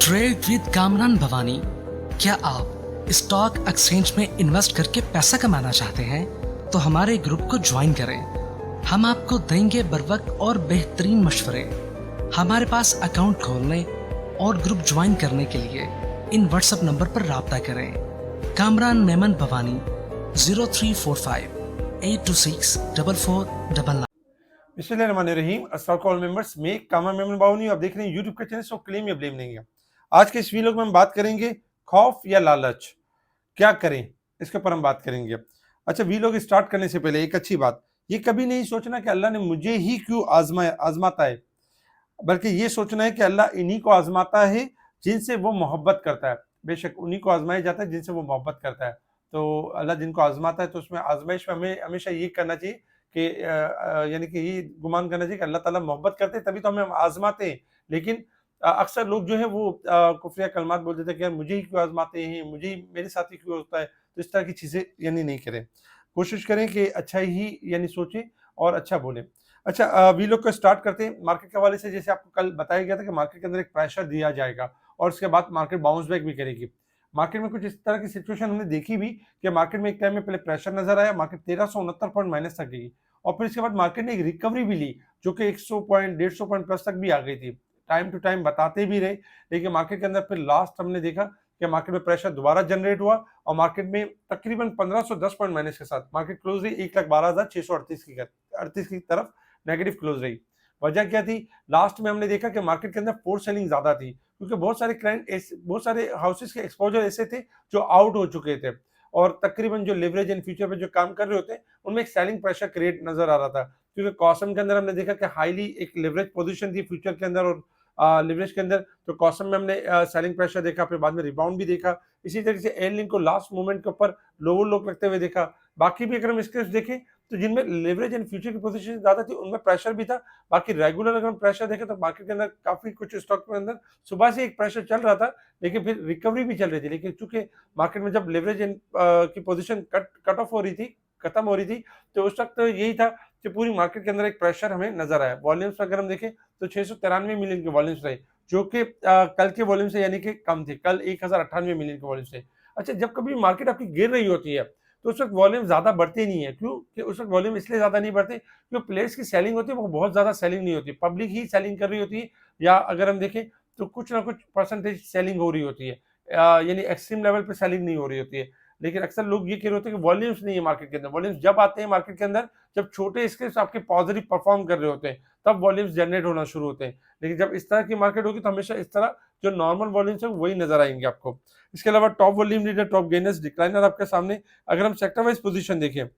Trade with Kamran Bhavani. क्या आप stock exchange में इन्वेस्ट करके पैसा कमाना चाहते हैं तो हमारे ग्रुप को ज्वाइन करें। हम आपको देंगे बर वक्त और बेहतरीन मशवरे। हमारे पास अकाउंट खोलने और ग्रुप ज्वाइन करने के लिए इन व्हाट्सएप नंबर पर राब्ता करें। कामरान मेमन भवानी 0345-826-4499। बिस्मिल्लाहिर्रहमानिर्रहीम। अस्सलाम वालेकुम मेंबर्स, मैं कामरान मेमन बावनी, आप देख रहे हैं यूट्यूब का चैनल। सो क्लेम या ब्लेम नहीं है। आज के इस वीडियो में हम बात करेंगे खौफ या लालच, क्या करें इसके ऊपर हम बात करेंगे। अच्छा, वीडियो स्टार्ट करने से पहले एक अच्छी बात, ये कभी नहीं सोचना कि अल्लाह ने मुझे ही क्यों आजमाता है, बल्कि ये सोचना है कि अल्लाह इन्हीं को आजमाता है जिनसे वो मोहब्बत करता है। बेशक उन्हीं को आजमाया जाता है जिनसे वो मोहब्बत करता है। तो अल्लाह जिनको आजमाता है तो उसमें आजमाइश में हमें हमेशा ये करना चाहिए कि यानी कि ये गुमान करना चाहिए कि अल्लाह ताला मोहब्बत करते हैं तभी तो हमें आजमाते हैं। लेकिन अक्सर लोग जो है वो कुफ्रिया कलमात बोल देते हैं कि यार मुझे ही क्यों आजमाते हैं, मुझे ही मेरे साथ ही क्यों होता है। तो इस तरह की चीज़ें यानी नहीं करें, कोशिश करें कि अच्छा ही यानी सोचें और अच्छा बोलें। अच्छा, वीलॉग को स्टार्ट करते हैं मार्केट के हवाले से। जैसे आपको कल बताया गया था कि मार्केट के अंदर एक प्रेशर दिया जाएगा और उसके बाद मार्केट बाउंस बैक भी करेगी। मार्केट में कुछ इस तरह की सिचुएशन हमने देखी भी कि मार्केट में एक टाइम में पहले प्रेशर नजर आया, मार्केट 1369 पॉइंट माइनस तक गई और फिर इसके बाद मार्केट ने एक रिकवरी भी ली जो कि 100 पॉइंट 150 पॉइंट प्लस तक भी आ गई थी। टाइम टू टाइम बताते भी रहे, लेकिन मार्केट के अंदर फिर लास्ट हमने देखा कि मार्केट में प्रेशर दोबारा जनरेट हुआ और मार्केट में तकरीबन 1510 पॉइंट माइनस के साथ मार्केट क्लोज रही 1,12,638 की तरफ नेगेटिव क्लोज रही। वजह क्या थी? लास्ट में हमने देखा कि मार्केट के अंदर फोर्स सेलिंग ज्यादा थी क्योंकि बहुत सारे हाउसेस के एक्सपोजर ऐसे थे जो आउट हो चुके थे और तकरीबन जो लिवरेज एंड फ्यूचर पे जो काम कर रहे होते हैं उनमें एक सेलिंग प्रेशर क्रिएट नजर आ रहा था। क्योंकि कॉसम के अंदर हमने देखा कि हाईली एक लिवरेज पोजीशन थी फ्यूचर के अंदर और लिवरेज के अंदर। तो कॉसम में हमने सेलिंग प्रेशर देखा, फिर बाद में रिबाउंड भी देखा। इसी तरीके से एयर लिंक को लास्ट मोमेंट के ऊपर लोअर लो लगते हुए देखा। बाकी भी अगर हम इसके देखें तो जिनमें लिवरेज एंड फ्यूचर की पोजीशन ज्यादा थी उनमें प्रेशर भी था। बाकी रेगुलर अगर हम प्रेशर देखें तो मार्केट के अंदर काफी कुछ स्टॉक के अंदर सुबह से एक प्रेशर चल रहा था, लेकिन फिर रिकवरी भी चल रही थी। लेकिन चूंकि मार्केट में जब लिवरेज एंड की पोजीशन कट ऑफ हो रही थी, खत्म हो रही थी, तो उस वक्त यही था कि पूरी मार्केट के अंदर एक प्रेशर हमें नजर आया। वॉल्यूम्स अगर हम देखें तो 693 मिलियन के वॉल्यूम्स रहे जो कि कल के वॉल्यूम से यानी कि कम थे। कल 1098 मिलियन के वॉल्यूम थे। अच्छा, जब कभी मार्केट आपकी गिर रही होती है तो उस वक्त वॉल्यूम ज्यादा बढ़ते नहीं है। क्यों कि उस वक्त वॉल्यूम इसलिए ज्यादा नहीं बढ़ते क्योंकि प्लेयर्स की सेलिंग होती है वो बहुत ज्यादा सेलिंग नहीं होती, पब्लिक ही सेलिंग कर रही होती है, या अगर हम देखें तो कुछ ना कुछ परसेंटेज सेलिंग हो रही होती है, यानी एक्सट्रीम लेवल पे सेलिंग नहीं हो रही होती है। लेकिन अक्सर लोग ये कह रहे होते हैं कि वॉल्यूम्स नहीं है मार्केट के अंदर। वॉल्यूम्स जब आते हैं मार्केट के अंदर जब छोटे स्केल्स आपके पॉजिटिव परफॉर्म कर रहे होते हैं तब वॉल्यूम्स जनरेट होना शुरू होते हैं। लेकिन जब इस तरह की मार्केट होगी तो हमेशा इस तरह जो नॉर्मल वॉल्यूम्स है वही नजर आएंगे आपको। इसके अलावा top volume leader, top gainers, decliner आपके सामने। अगर हम सेक्टर वाइज पोजीशन देखें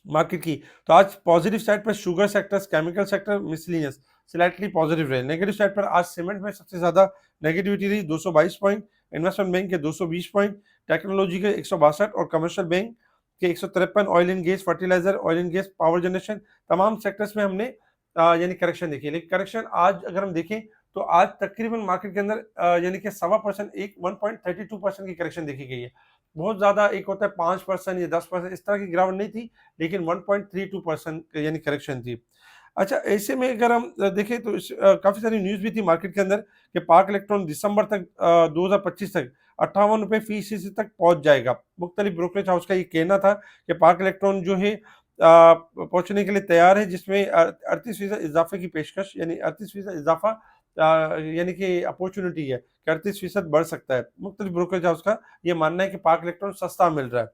मार्केट की तो आज पॉजिटिव साइड पर sugar sectors, chemical sector, miscellaneous slightly positive रहे। नेगेटिव साइड पर आज सीमेंट में सबसे ज्यादा नेगेटिविटी रही 222 पॉइंट, इन्वेस्टमेंट बैंक के 220 पॉइंट, टेक्नोलॉजी के 162 और कमर्शियल बैंक के 153, oil and gas, fertiliser, oil and gas, power generation, तमाम सेक्टर्स में हमने यानी करेक्शन देखी। लेकिन करेक्शन आज अगर हम देखें तो आज तकरीबन मार्केट के अंदर यानी कि 1.25% 1.32% की करेक्शन देखी गई है। बहुत ज्यादा एक होता है 5% या 10% इस तरह की गिरावट नहीं थी, लेकिन 1.32% यानी करेक्शन थी। अच्छा, ऐसे में अगर हम देखें तो काफी सारी न्यूज भी थी मार्केट के अंदर कि पार्क इलेक्ट्रॉन दिसंबर तक 2025 तक 58 रुपए फी तक पहुंच जाएगा। मुख्तलिफ ब्रोकरेज हाउस का ये कहना था कि पार्क इलेक्ट्रॉन जो है पहुंचने के लिए तैयार है, जिसमें 38% इजाफे की पेशकश, यानी 38% इजाफा यानी कि अपॉर्चुनिटी है कि 38% बढ़ सकता है। मुख्तलिफ ब्रोकरेज हाउस का ये मानना है कि पार्क इलेक्ट्रॉन सस्ता मिल रहा है।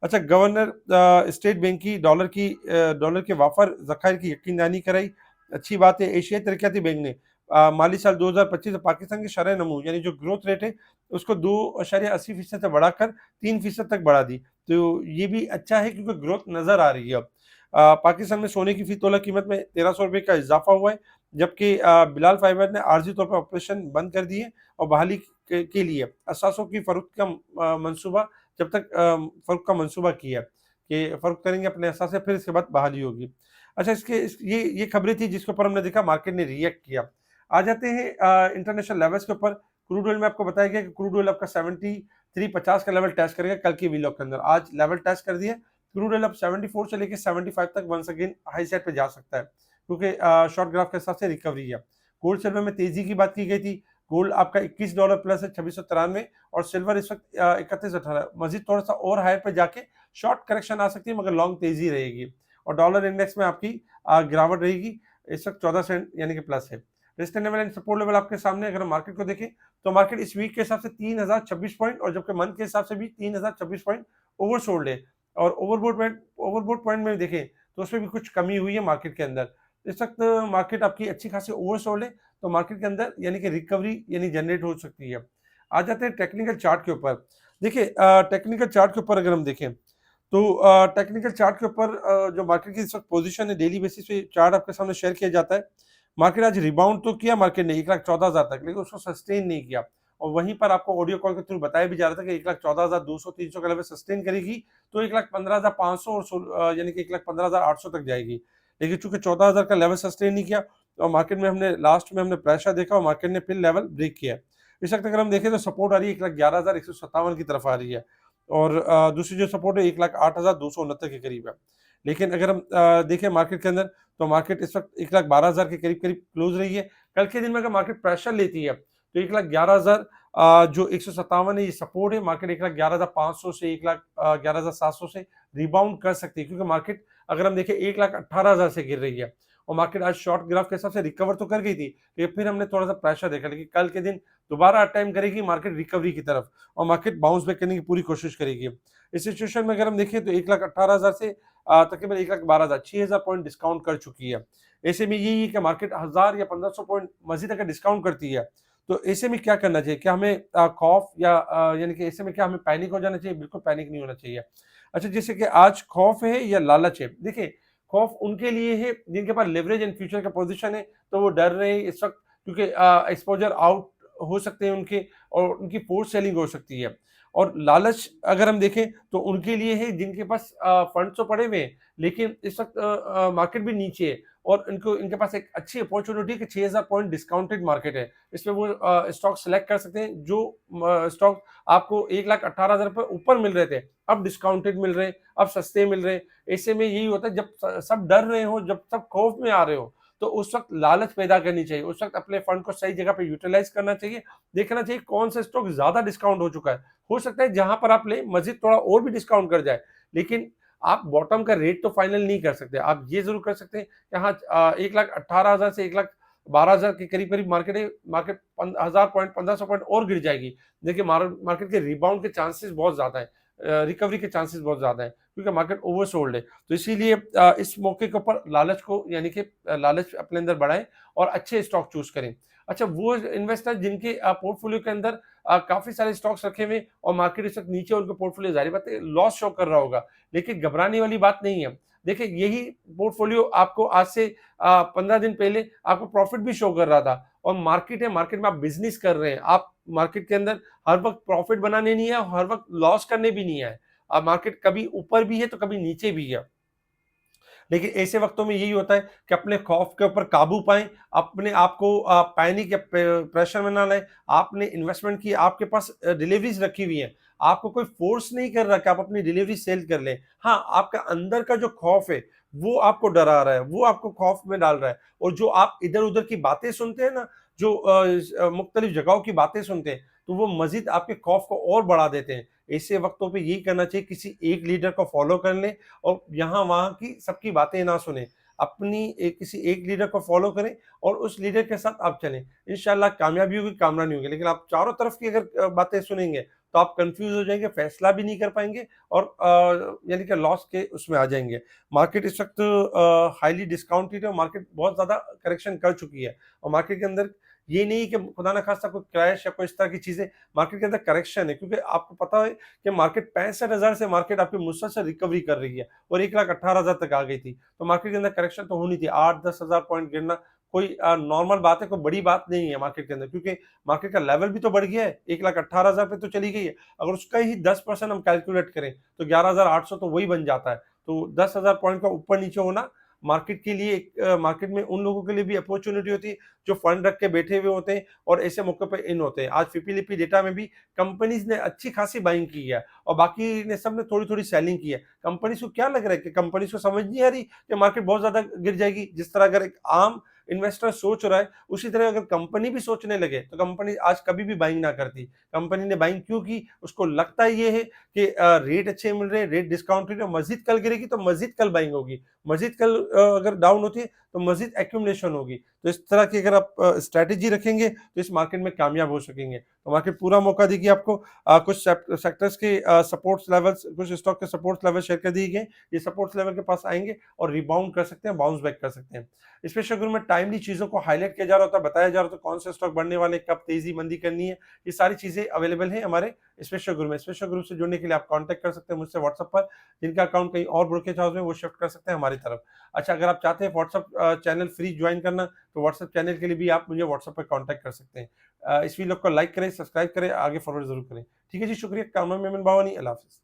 अच्छा, गवर्नर स्टेट बैंक की डॉलर के वाफर जखायर की यकीनदानी कराई, अच्छी बात है। एशियाई तरक्याती बैंक ने माली साल 2025 में पाकिस्तान की शरह नमू यानी जो ग्रोथ रेट है उसको 2.80% से बढ़ाकर 3% तक बढ़ा दी। तो ये भी अच्छा है क्योंकि ग्रोथ नजर आ रही है अब। पाकिस्तान में सोने की फी तोला कीमत में 1300 रुपये का इजाफा हुआ है, जबकि बिलाल फाइबर ने आर्जी तौर पर ऑपरेशन बंद कर दिए और बहाली के लिए असासों की फरोख्त का मंसूबा जब तक फर्क का मंसूबा किया कि फर्क करेंगे अपने एहसास से, फिर इसके बाद बहाली होगी। अच्छा, ये खबरें थी जिसके ऊपर हमने देखा मार्केट ने रिएक्ट किया। आ जाते हैं इंटरनेशनल लेवल्स के ऊपर। क्रूड ऑयल में आपको बताया गया कि क्रूड ऑयल आपका 73.50 का लेवल टेस्ट करेगा कल की वीलॉग के अंदर। आज लेवल टेस्ट कर दिया। क्रूड ऑयल अब 74 से लेकर 75 तक वंस अगेन हाई साइड पे जा सकता है क्योंकि शॉर्ट ग्राफ के हिसाब से रिकवरी है। गोल्ड सिल्वर में तेजी की बात की गई थी। गोल्ड आपका $21 प्लस है 2693, और सिल्वर इस वक्त 3118। मजीद थोड़ा सा और हायर पे जाके शॉर्ट करेक्शन आ सकती है, मगर लॉन्ग तेजी रहेगी। और डॉलर इंडेक्स में आपकी गिरावट रहेगी, इस वक्त 14 सेंट यानी कि प्लस है। Resistance level and support level आपके सामने। अगर हम मार्केट को देखें तो मार्केट इस वीक के हिसाब से 3026 पॉइंट, और जबकि मंथ के हिसाब से भी 3026 पॉइंट ओवरसोल्ड है। और ओवरबोट पॉइंट में देखें तो उसमें भी कुछ कमी हुई है मार्केट के अंदर। इस वक्त मार्केट आपकी अच्छी खासी ओवरसोल्ड है, तो मार्केट के अंदर यानी कि रिकवरी यानी जनरेट हो सकती है। आ जाते हैं टेक्निकल चार्ट के ऊपर। देखिए टेक्निकल चार्ट के ऊपर अगर हम देखें तो टेक्निकल चार्ट के ऊपर जो मार्केट की इस वक्त पोजीशन है, डेली बेसिस पे चार्ट आपके सामने शेयर किया जाता है। मार्केट आज रिबाउंड तो किया मार्केट ने 1,14,000 तक, लेकिन उसको सस्टेन नहीं किया। और वहीं पर आपको ऑडियो कॉल के थ्रू बताया भी जा रहा था कि 1,14,200-300 का लेवल सस्टेन करेगी तो 1,15,500 और यानी कि 1,15,800 तक जाएगी। लेकिन चूंकि 14,000 का लेवल सस्टेन नहीं किया, और मार्केट में हमने लास्ट में हमने प्रेशर देखा और मार्केट ने फिर लेवल ब्रेक किया। इस वक्त अगर हम देखें तो सपोर्ट आ रही है 1,11,157 की तरफ आ रही है, और दूसरी जो सपोर्ट है 1,08,269 के करीब है। लेकिन अगर हम देखें मार्केट के अंदर तो मार्केट इस वक्त 1,12,000 के करीब करीब क्लोज रही है। कल के दिन में अगर मार्केट प्रेशर लेती है तो 1,11,000 जो 157 है ये सपोर्ट है। मार्केट 1,11,500 से 1,11,700 से रिबाउंड कर सकती है, क्योंकि मार्केट अगर हम देखें 1,18,000 से गिर रही है, और मार्केट आज शॉर्ट ग्राफ के हिसाब से रिकवर तो कर गई थी, लेकिन फिर हमने थोड़ा सा प्रेशर देखा। लेकिन कल के दिन दोबारा अटेम्प्ट करेगी मार्केट रिकवरी की तरफ, और मार्केट बाउंस बैक करने की पूरी कोशिश करेगी। इस सिचुएशन में अगर हम देखें तो 1,18,000 से तकरीबन 1,12,000 6,000 पॉइंट डिस्काउंट कर चुकी है। ऐसे में यही है कि मार्केट 1,000 या 1,500 पॉइंट मजीद अगर डिस्काउंट करती है तो ऐसे में क्या करना चाहिए? क्या हमें खौफ या यानी कि ऐसे में क्या हमें पैनिक हो जाना चाहिए? बिल्कुल पैनिक नहीं होना चाहिए। अच्छा, जैसे कि आज खौफ है या लालच है? देखिए, खौफ उनके लिए है जिनके पास लेवरेज एंड फ्यूचर का पोजीशन है, तो वो डर रहे हैं इस वक्त, क्योंकि एक्सपोजर आउट हो सकते हैं उनके, और उनकी फोर्स सेलिंग हो सकती है। और लालच अगर हम देखें तो उनके लिए है जिनके पास फंड तो पड़े हुए हैं, लेकिन इस वक्त मार्केट भी नीचे है, और इनके पास एक अच्छी अपॉर्चुनिटी है कि 6,000 पॉइंट डिस्काउंटेड मार्केट है। इसमें वो स्टॉक सेलेक्ट कर सकते हैं जो स्टॉक आपको 1,18,000 रुपए ऊपर मिल रहे थे, अब डिस्काउंटेड मिल रहे हैं, अब सस्ते मिल रहे हैं। ऐसे में यही होता है, जब सब डर रहे हो, जब सब खौफ में आ रहे हो, तो उस वक्त लालच पैदा करनी चाहिए। उस वक्त अपने फंड को सही जगह पे यूटिलाइज करना चाहिए, देखना चाहिए कौन सा स्टॉक ज्यादा डिस्काउंट हो चुका है। हो सकता है जहां पर आप ले मजीद थोड़ा और भी डिस्काउंट कर जाए, लेकिन आप बॉटम का रेट तो फाइनल नहीं कर सकते। आप ये जरूर कर सकते हैं कि हाँ 1,18,000 से 1,12,000 के करीब करीब मार्केट है, मार्केट 1,000 पॉइंट 1,500 पॉइंट और गिर जाएगी। देखिए मार्केट के रिबाउंड के चांसेस बहुत ज्यादा है, रिकवरी के चांसेस बहुत ज्यादा है, क्योंकि मार्केट ओवरसोल्ड है। तो इसीलिए इस मौके के ऊपर लालच को यानी कि लालच अपने अंदर बढ़ाएं और अच्छे स्टॉक चूज करें। अच्छा, वो इन्वेस्टर जिनके पोर्टफोलियो के अंदर काफी सारे स्टॉक्स रखे हुए और मार्केट इस वक्त नीचे, उनका पोर्टफोलियो जारी बात है लॉस शो कर रहा होगा, लेकिन घबराने वाली बात नहीं है। देखिए, यही पोर्टफोलियो आपको आज से 15 दिन पहले आपको प्रॉफिट भी शो कर रहा था, और मार्केट है, मार्केट में आप बिजनेस कर रहे हैं। आप मार्केट के अंदर हर वक्त प्रॉफिट बनाने नहीं है, हर वक्त लॉस करने भी नहीं है। अब मार्केट कभी ऊपर भी है तो कभी नीचे भी है, लेकिन ऐसे वक्तों में यही होता है कि अपने खौफ के ऊपर काबू पाएं, अपने आप को पैनिक या प्रेशर में ना लाएं। आपने इन्वेस्टमेंट की, आपके पास डिलीवरीज रखी हुई है, आपको कोई फोर्स नहीं कर रहा कि आप अपनी डिलीवरी सेल कर लें। हाँ, आपका अंदर का जो खौफ है वो आपको डरा रहा है, वो आपको खौफ में डाल रहा है। और जो आप इधर उधर की बातें सुनते हैं ना, जो मुख्तलिफ जगहों की बातें सुनते हैं, तो वो मजीद आपके खौफ को और बढ़ा देते हैं। ऐसे वक्तों पे यही करना चाहिए, किसी एक लीडर को फॉलो कर लें और यहाँ वहाँ की सबकी बातें ना सुने। अपनी किसी एक लीडर को फॉलो करें और उस लीडर के साथ आप चलें। इंशाल्लाह कामयाबी होगी, कामरानी होगी। लेकिन आप चारों तरफ की अगर बातें सुनेंगे तो आप कंफ्यूज हो जाएंगे, फैसला भी नहीं कर पाएंगे, और यानी कि लॉस के उसमें आ जाएंगे। मार्केट इस वक्त हाईली डिस्काउंटेड है और मार्केट बहुत ज्यादा करेक्शन कर चुकी है। और मार्केट के अंदर ये नहीं कि खुदा ना खास्ता कोई क्रैश या कोई इस तरह की चीजें, मार्केट के अंदर करेक्शन है, क्योंकि आपको पता है कि मार्केट 65,000 से मार्केट आपकी मुसलसल रिकवरी कर रही है और 1,18,000 तक आ गई थी। तो मार्केट के अंदर करेक्शन तो होनी थी। 8-10,000 पॉइंट गिरना कोई नॉर्मल बात है, कोई बड़ी बात नहीं है मार्केट के अंदर, क्योंकि मार्केट का लेवल भी तो बढ़ गया है, 1,18,000 पे तो चली गई है। अगर उसका ही 10% हम कैलकुलेट करें तो 11,800 तो वही बन जाता है। तो 10,000 पॉइंट का ऊपर नीचे होना मार्केट के लिए मार्केट में उन लोगों के लिए भी अपॉर्चुनिटी होती है जो फंड रख के बैठे हुए होते हैं और ऐसे मौके पर इन होते हैं। आज फिपीलिपी डेटा में भी कंपनीज ने अच्छी खासी बाइंग की है और बाकी ने सब ने थोड़ी थोड़ी सेलिंग की है। कंपनीज को क्या लग रहा है कि कंपनीज को समझ नहीं आ रही कि मार्केट बहुत ज्यादा गिर जाएगी। जिस तरह अगर एक आम इन्वेस्टर सोच रहा है, उसी तरह अगर कंपनी भी सोचने लगे तो कंपनी आज कभी भी बाइंग ना करती। कंपनी ने बाइंग क्यों की? उसको लगता ये है कि रेट अच्छे मिल रहे हैं, रेट डिस्काउंट मिल रहे हैं, मस्जिद कल गिरेगी तो मस्जिद कल बाइंग होगी, मस्जिद कल अगर डाउन होती है तो मस्जिद एक्यूमुलेशन होगी। तो इस तरह की अगर आप स्ट्रैटेजी रखेंगे तो इस मार्केट में कामयाब हो सकेंगे। तो मार्केट पूरा मौका देगी आपको। कुछ सेक्टर्स के सपोर्ट्स लेवल्स, कुछ स्टॉक के सपोर्ट्स लेवल शेयर कर दिए गए। ये सपोर्ट्स लेवल के पास आएंगे और रिबाउंड कर सकते हैं, बाउंस बैक कर सकते हैं। स्पेशल ग्रुप में टाइमली चीजों को हाईलाइट किया जा रहा होता है, बताया जा रहा होता है कौन से स्टॉक बढ़ने वाले, कब तेजी मंदी करनी है। ये सारी चीजें अवेलेबल है हमारे स्पेशल ग्रुप में। स्पेशल ग्रुप से जुड़ने के लिए आप कांटेक्ट कर सकते हैं मुझसे व्हाट्सएप पर। जिनका अकाउंट कहीं और ब्रोकेज हाउस में, वो शिफ्ट कर सकते हैं हमारी तरफ। अच्छा, अगर आप चाहते हैं व्हाट्सएप चैनल फ्री ज्वाइन करना, तो व्हाट्सएप चैनल के लिए भी आप मुझे व्हाट्सएप पर कांटेक्ट कर सकते हैं। इस वीडियो को लाइक करें, सब्सक्राइब करें, आगे फॉरवर्ड जरूर करें। ठीक है जी, शुक्रिया। कामरान मेमन बावानी, अल्लाह हाफिज़।